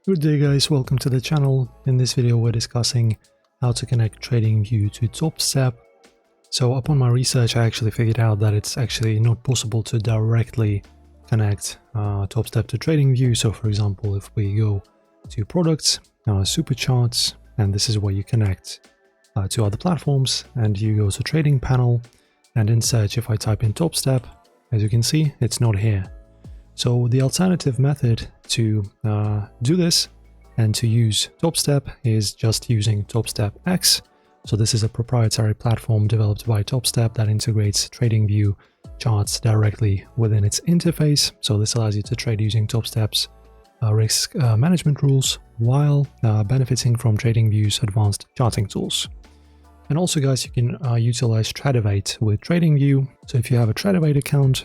Good day guys, welcome to the channel. In this video we're discussing how to connect TradingView to TopStep. So upon my research I actually figured out that it's actually not possible to directly connect TopStep to TradingView. So for example, if we go to products, super charts, and this is where you connect to other platforms, and you go to trading panel, and in search if I type in TopStep, as you can see it's not here. So the alternative method to do this and to use TopStep is just using TopstepX. So this is a proprietary platform developed by TopStep that integrates TradingView charts directly within its interface. So this allows you to trade using TopStep's risk management rules while benefiting from TradingView's advanced charting tools. And also guys, you can utilize Tradovate with TradingView. So if you have a Tradovate account,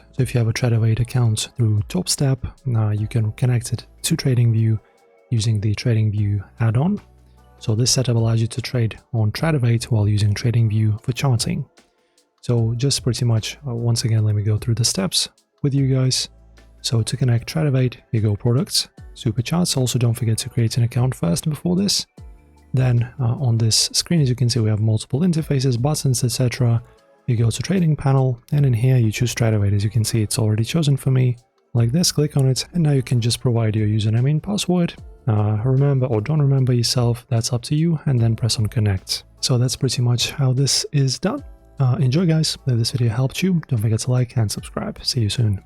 through TopStep, you can connect it to TradingView using the TradingView add-on. So this setup allows you to trade on Tradovate while using TradingView for charting. So just pretty much, once again, let me go through the steps with you guys. So to connect Tradovate, you go products, super charts. Also don't forget to create an account first before this. Then on this screen, as you can see, we have multiple interfaces, buttons, etc. You go to trading panel, and in here you choose Tradovate. As you can see, it's already chosen for me. Like this, click on it, and now you can just provide your username and password. Remember or don't remember yourself, that's up to you, and then press on connect. So that's pretty much how this is done. Enjoy guys. If this video helped you, don't forget to like and subscribe. See you soon.